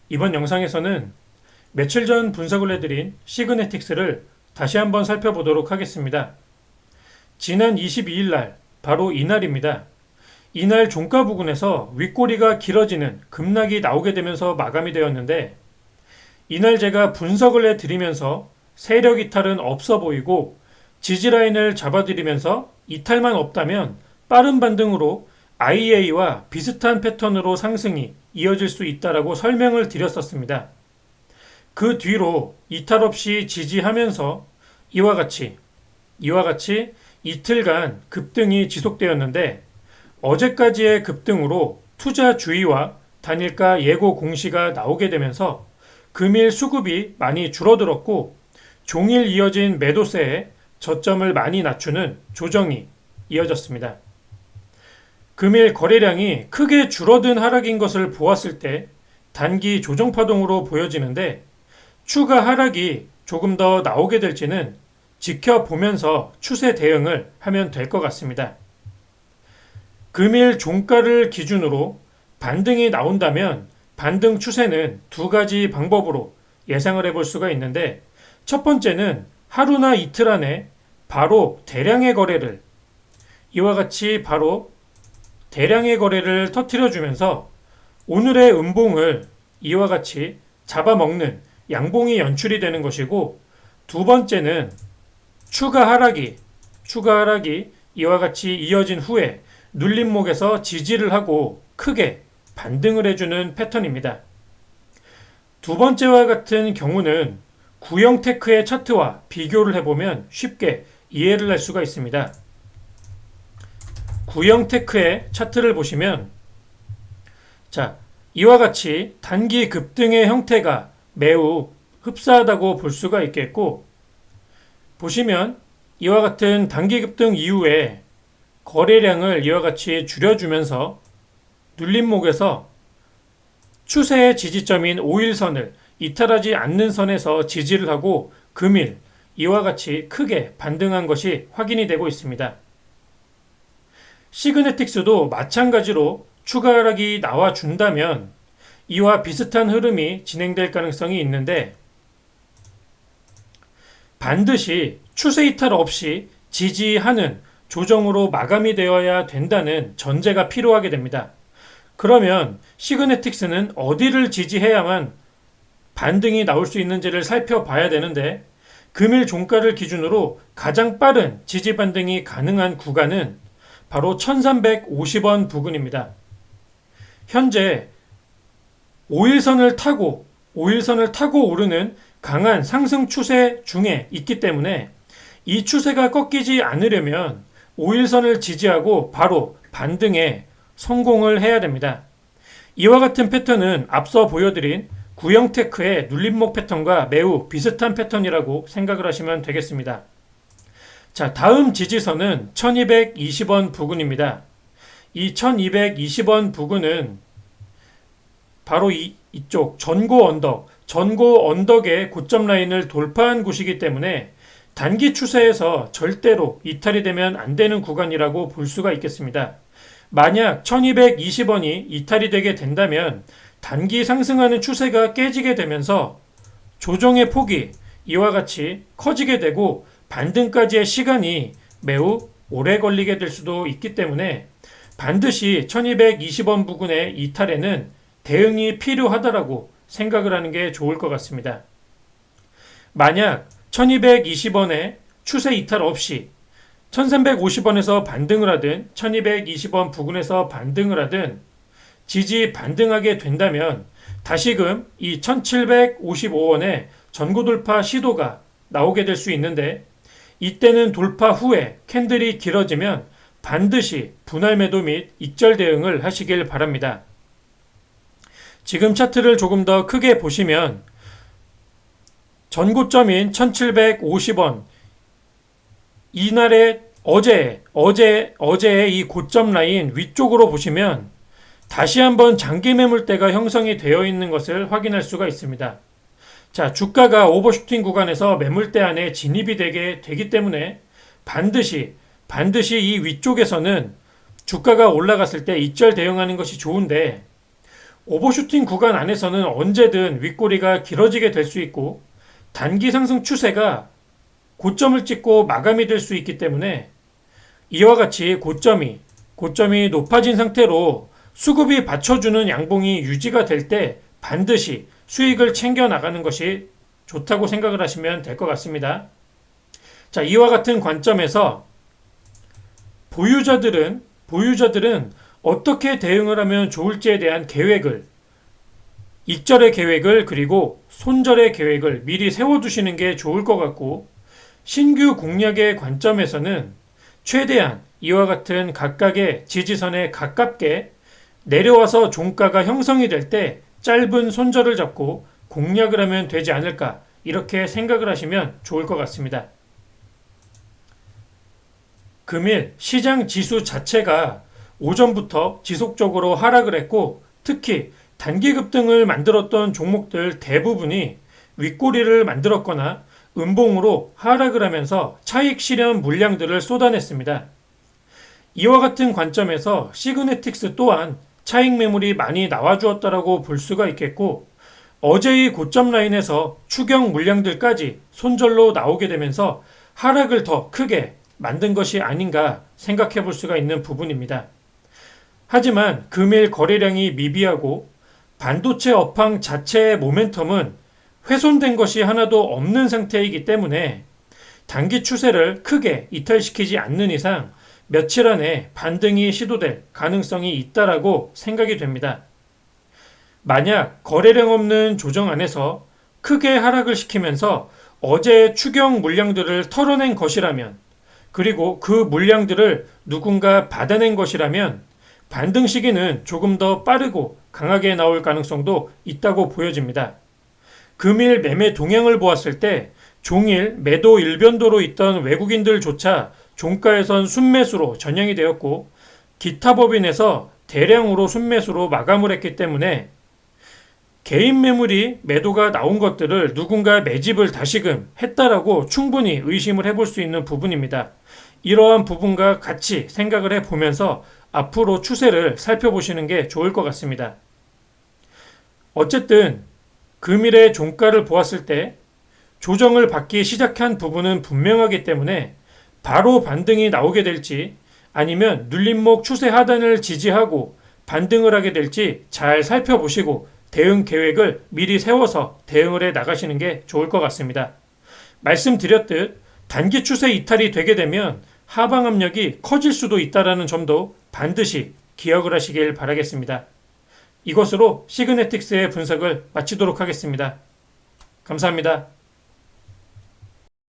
이번 영상에서는 며칠 전 분석을 해드린 시그네틱스를 다시 한번 살펴보도록 하겠습니다. 지난 22일 날, 바로 이날입니다. 이날 종가 부근에서 윗꼬리가 길어지는 급락이 나오게 되면서 마감이 되었는데, 이날 제가 분석을 해드리면서 세력 이탈은 없어 보이고 지지라인을 잡아드리면서 이탈만 없다면 빠른 반등으로 IA와 비슷한 패턴으로 상승이 이어질 수 있다라고 설명을 드렸었습니다. 그 뒤로 이탈 없이 지지하면서 이와 같이 이틀간 급등이 지속되었는데, 어제까지의 급등으로 투자 주의와 단일가 예고 공시가 나오게 되면서 금일 수급이 많이 줄어들었고, 종일 이어진 매도세에 저점을 많이 낮추는 조정이 이어졌습니다. 금일 거래량이 크게 줄어든 하락인 것을 보았을 때 단기 조정 파동으로 보여지는데, 추가 하락이 조금 더 나오게 될지는 지켜보면서 추세 대응을 하면 될 것 같습니다. 금일 종가를 기준으로 반등이 나온다면 반등 추세는 두 가지 방법으로 예상을 해볼 수가 있는데, 첫 번째는 하루나 이틀 안에 바로 대량의 거래를, 이와 같이 바로 대량의 거래를 터뜨려주면서 오늘의 음봉을 이와 같이 잡아먹는 양봉이 연출이 되는 것이고, 두 번째는 추가 하락이 이와 같이 이어진 후에 눌림목에서 지지를 하고 크게 반등을 해주는 패턴입니다. 두 번째와 같은 경우는 구형 테크의 차트와 비교를 해보면 쉽게 이해를 할 수가 있습니다. 구형 테크의 차트를 보시면, 이와 같이 단기 급등의 형태가 매우 흡사하다고 볼 수가 있겠고, 보시면 이와 같은 단기 급등 이후에 거래량을 이와 같이 줄여주면서 눌림목에서 추세의 지지점인 5일선을 이탈하지 않는 선에서 지지를 하고 금일 이와 같이 크게 반등한 것이 확인이 되고 있습니다. 시그네틱스도 마찬가지로 추가 하락이 나와준다면 이와 비슷한 흐름이 진행될 가능성이 있는데, 반드시 추세 이탈 없이 지지하는 조정으로 마감이 되어야 된다는 전제가 필요하게 됩니다. 그러면 시그네틱스는 어디를 지지해야만 반등이 나올 수 있는지를 살펴봐야 되는데, 금일 종가를 기준으로 가장 빠른 지지 반등이 가능한 구간은 바로 1350원 부근입니다. 현재 5일선을 타고 오르는 강한 상승 추세 중에 있기 때문에 이 추세가 꺾이지 않으려면 5일선을 지지하고 바로 반등에 성공을 해야 됩니다. 이와 같은 패턴은 앞서 보여드린 구형 테크의 눌림목 패턴과 매우 비슷한 패턴이라고 생각을 하시면 되겠습니다. 다음 지지선은 1220원 부근입니다. 이 1220원 부근은 바로 이쪽 전고 언덕의 고점 라인을 돌파한 곳이기 때문에 단기 추세에서 절대로 이탈이 되면 안 되는 구간이라고 볼 수가 있겠습니다. 만약 1220원이 이탈이 되게 된다면 단기 상승하는 추세가 깨지게 되면서 조정의 폭이 이와 같이 커지게 되고 반등까지의 시간이 매우 오래 걸리게 될 수도 있기 때문에 반드시 1220원 부근의 이탈에는 대응이 필요하다라고 생각을 하는 게 좋을 것 같습니다. 만약 1220원의 추세 이탈 없이 1350원에서 반등을 하든 1220원 부근에서 반등을 하든 지지 반등하게 된다면 다시금 이 1755원의 전고 돌파 시도가 나오게 될 수 있는데, 이때는 돌파 후에 캔들이 길어지면 반드시 분할 매도 및 익절 대응을 하시길 바랍니다. 지금 차트를 조금 더 크게 보시면 전고점인 1750원, 이날의 어제의 이 고점 라인 위쪽으로 보시면 다시 한번 장기 매물대가 형성이 되어 있는 것을 확인할 수가 있습니다. 주가가 오버슈팅 구간에서 매물대 안에 진입이 되기 때문에 반드시 이 위쪽에서는 주가가 올라갔을 때 익절 대응하는 것이 좋은데, 오버슈팅 구간 안에서는 언제든 윗꼬리가 길어지게 될 수 있고 단기 상승 추세가 고점을 찍고 마감이 될 수 있기 때문에 이와 같이 고점이 높아진 상태로 수급이 받쳐주는 양봉이 유지가 될 때 반드시 수익을 챙겨 나가는 것이 좋다고 생각을 하시면 될 것 같습니다. 자, 이와 같은 관점에서 보유자들은 어떻게 대응을 하면 좋을지에 대한 계획을, 익절의 계획을 그리고 손절의 계획을 미리 세워두시는 게 좋을 것 같고, 신규 공략의 관점에서는 최대한 이와 같은 각각의 지지선에 가깝게 내려와서 종가가 형성이 될 때 짧은 손절을 잡고 공략을 하면 되지 않을까, 이렇게 생각을 하시면 좋을 것 같습니다. 금일 시장 지수 자체가 오전부터 지속적으로 하락을 했고, 특히 단기 급등을 만들었던 종목들 대부분이 윗꼬리를 만들었거나 음봉으로 하락을 하면서 차익 실현 물량들을 쏟아냈습니다. 이와 같은 관점에서 시그네틱스 또한 차익 매물이 많이 나와주었다라고 볼 수가 있겠고, 어제의 고점 라인에서 추경 물량들까지 손절로 나오게 되면서 하락을 더 크게 만든 것이 아닌가 생각해 볼 수가 있는 부분입니다. 하지만 금일 거래량이 미비하고 반도체 업황 자체의 모멘텀은 훼손된 것이 하나도 없는 상태이기 때문에 단기 추세를 크게 이탈시키지 않는 이상 며칠 안에 반등이 시도될 가능성이 있다라고 생각이 됩니다. 만약 거래량 없는 조정 안에서 크게 하락을 시키면서 어제의 추경 물량들을 털어낸 것이라면, 그리고 그 물량들을 누군가 받아낸 것이라면 반등 시기는 조금 더 빠르고 강하게 나올 가능성도 있다고 보여집니다. 금일 매매 동향을 보았을 때 종일 매도 일변도로 있던 외국인들조차 종가에선 순매수로 전향이 되었고, 기타 법인에서 대량으로 순매수로 마감을 했기 때문에 개인 매물이 매도가 나온 것들을 누군가 매집을 다시금 했다라고 충분히 의심을 해볼 수 있는 부분입니다. 이러한 부분과 같이 생각을 해보면서 앞으로 추세를 살펴보시는 게 좋을 것 같습니다. 어쨌든 금일의 종가를 보았을 때 조정을 받기 시작한 부분은 분명하기 때문에 바로 반등이 나오게 될지 아니면 눌림목 추세 하단을 지지하고 반등을 하게 될지 잘 살펴보시고 대응 계획을 미리 세워서 대응을 해 나가시는 게 좋을 것 같습니다. 말씀드렸듯 단기 추세 이탈이 되게 되면 하방 압력이 커질 수도 있다는 점도 반드시 기억을 하시길 바라겠습니다. 이것으로 시그네틱스의 분석을 마치도록 하겠습니다. 감사합니다.